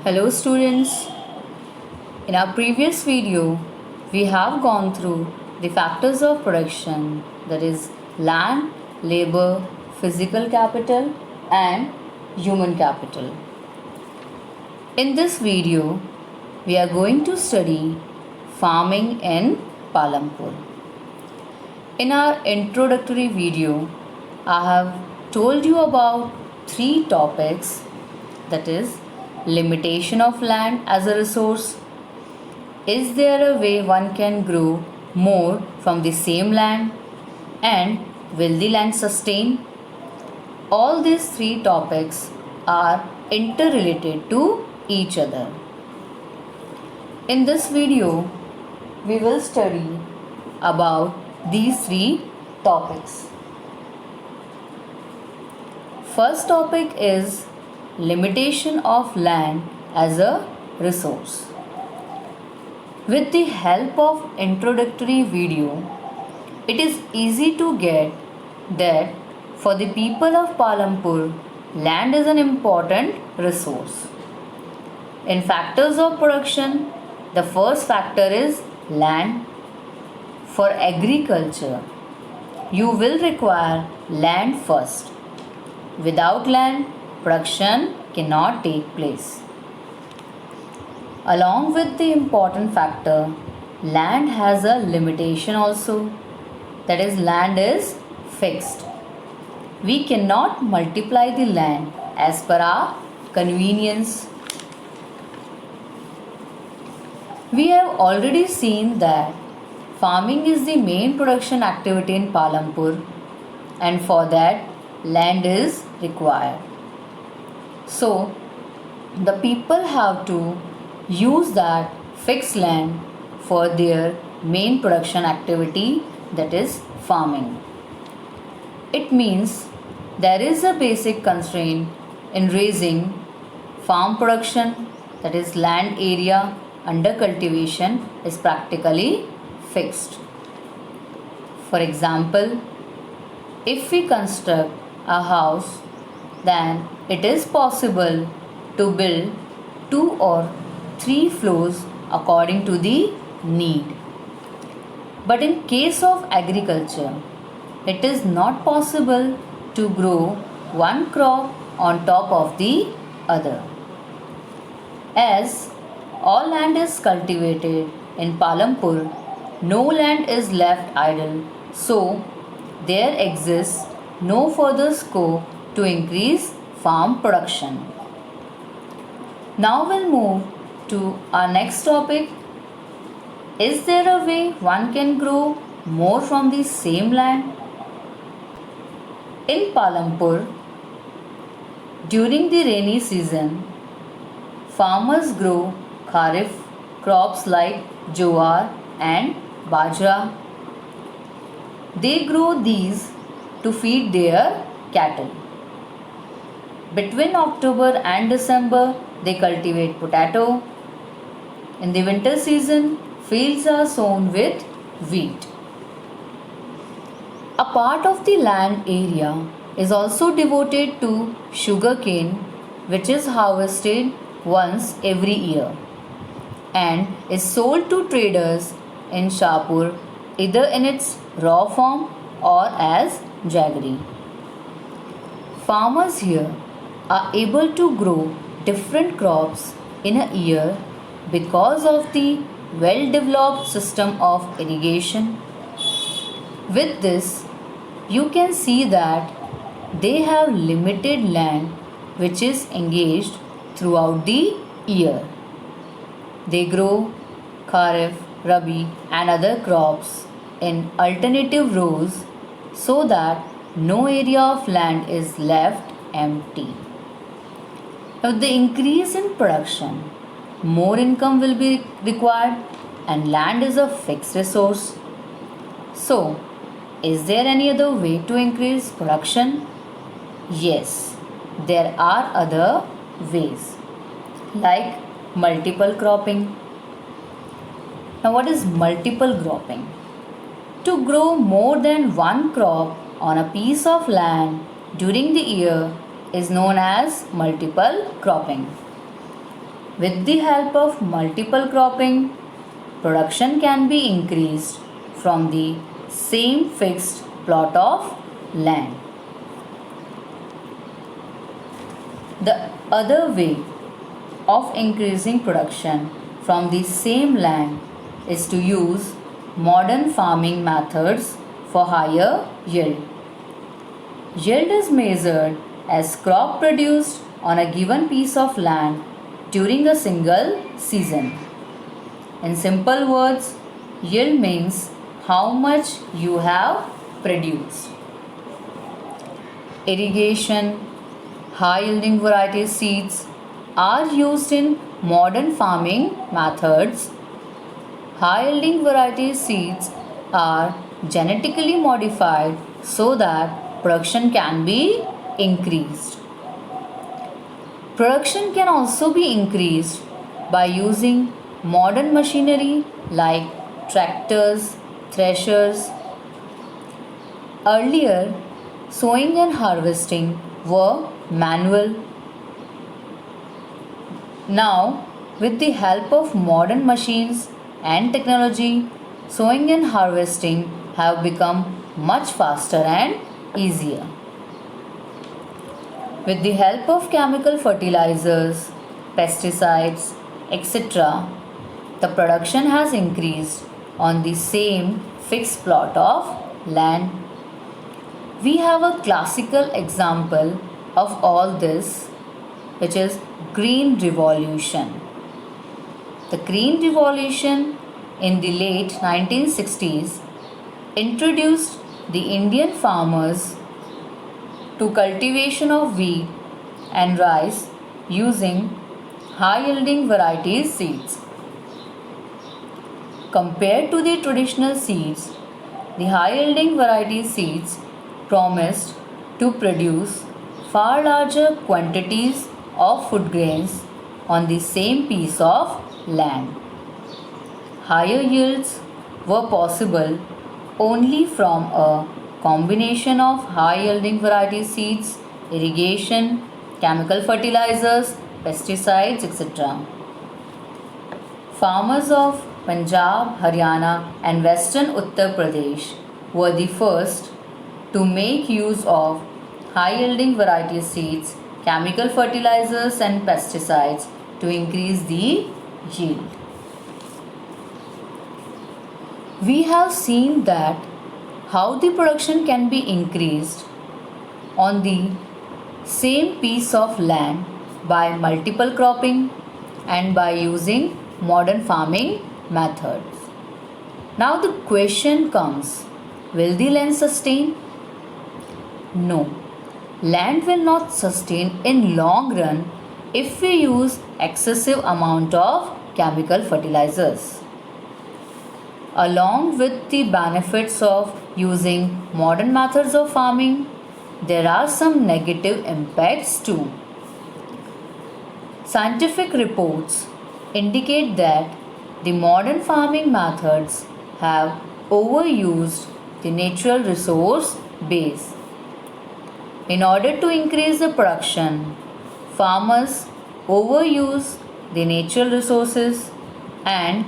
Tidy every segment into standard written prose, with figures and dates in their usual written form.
Hello students, in our previous video we have gone through the factors of production, that is land, labor, physical capital and human capital. In this video we are going to study farming in Palampur. In our introductory video I have told you about three topics, that is limitation of land as a resource. Is there a way one can grow more from the same land? And will the land sustain? All these three topics are interrelated to each other. In this video, we will study about these three topics. First topic is limitation of land as a resource. With the help of introductory video, it is easy to get that for the people of Palampur, land is an important resource. In factors of production, the first factor is land. For agriculture, you will require land first. Without land, production cannot take place. Along with the important factor, land has a limitation also. That is, land is fixed. We cannot multiply the land as per our convenience. We have already seen that farming is the main production activity in Palampur, and for that land is required. So, the people have to use that fixed land for their main production activity, that is farming. It means there is a basic constraint in raising farm production, that is land area under cultivation is practically fixed. For example, if we construct a house, then it is possible to build 2 or 3 floors according to the need. But in case of agriculture, it is not possible to grow one crop on top of the other. As all land is cultivated in Palampur, no land is left idle, so there exists no further scope to increase farm production. Now we'll move to our next topic. Is there a way one can grow more from the same land? In Palampur, during the rainy season, farmers grow kharif crops like jowar and bajra. They grow these to feed their cattle. Between October and December, they cultivate potato. In the winter season, fields are sown with wheat. A part of the land area is also devoted to sugarcane, which is harvested once every year and is sold to traders in Shahpur either in its raw form or as jaggery. Farmers here are able to grow different crops in a year because of the well developed system of irrigation. With this, you can see that they have limited land which is engaged throughout the year. They grow kharif, rabi and other crops in alternative rows so that no area of land is left empty. With the increase in production, more income will be required and land is a fixed resource. So, is there any other way to increase production? Yes, there are other ways like multiple cropping. Now, what is multiple cropping? To grow more than one crop on a piece of land during the year is known as multiple cropping. With the help of multiple cropping, production can be increased from the same fixed plot of land. The other way of increasing production from the same land is to use modern farming methods for higher yield. Yield is measured as crop produced on a given piece of land during a single season. In simple words, yield means how much you have produced. Irrigation, high yielding variety seeds are used in modern farming methods. High yielding variety seeds are genetically modified so that production can be increased. Production can also be increased by using modern machinery like tractors, threshers. Earlier, sowing and harvesting were manual. Now, with the help of modern machines and technology, sowing and harvesting have become much faster and easier. With the help of chemical fertilizers, pesticides, etc., the production has increased on the same fixed plot of land. We have a classical example of all this, which is Green Revolution. The Green Revolution in the late 1960s introduced the Indian farmers to cultivation of wheat and rice using high yielding variety seeds. Compared to the traditional seeds, the high yielding variety seeds promised to produce far larger quantities of food grains on the same piece of land. Higher yields were possible only from a combination of high yielding variety seeds, irrigation, chemical fertilizers, pesticides, etc. Farmers of Punjab, Haryana, and western Uttar Pradesh were the first to make use of high yielding variety seeds, chemical fertilizers, and pesticides to increase the yield. We have seen that how the production can be increased on the same piece of land by multiple cropping and by using modern farming methods. Now the question comes, will the land sustain? No, land will not sustain in long run if we use excessive amount of chemical fertilizers. Along with the benefits of using modern methods of farming, there are some negative impacts too. Scientific reports indicate that the modern farming methods have overused the natural resource base. In order to increase the production, farmers overuse the natural resources and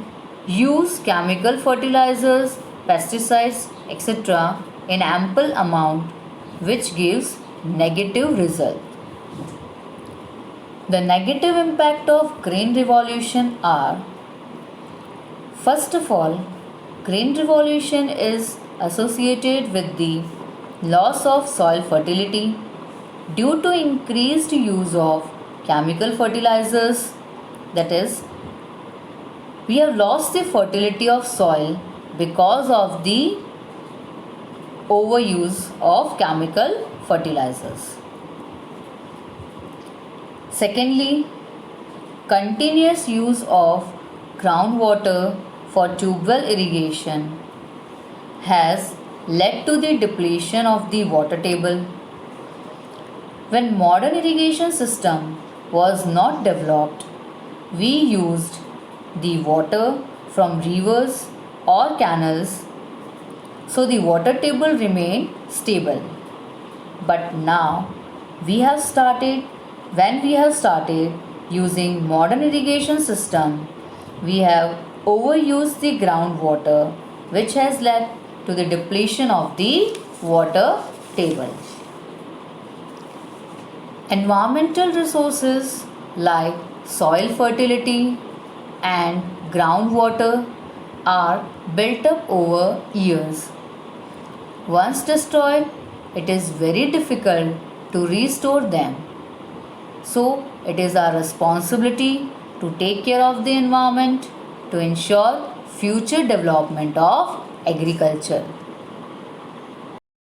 use chemical fertilizers, pesticides, etc. in ample amount, which gives negative result. The negative impact of Green Revolution are: first of all, Green Revolution is associated with the loss of soil fertility due to increased use of chemical fertilizers. That is, we have lost the fertility of soil because of the overuse of chemical fertilizers. Secondly, continuous use of groundwater for tubewell irrigation has led to the depletion of the water table. When modern irrigation system was not developed, we used the water from rivers or canals, so the water table remained stable. But now when we have started using modern irrigation system, we have overused the groundwater, which has led to the depletion of the water table. Environmental resources like soil fertility and groundwater are built up over years. Once destroyed, it is very difficult to restore them. So, it is our responsibility to take care of the environment to ensure future development of agriculture.